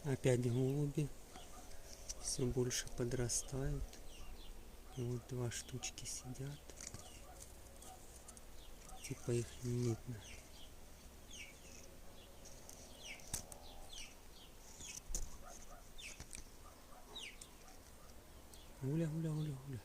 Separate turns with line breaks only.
Опять голуби. Все больше подрастают. И вот два штучки сидят. Типа их не видно. Гуля, гуля, гуля, гуля.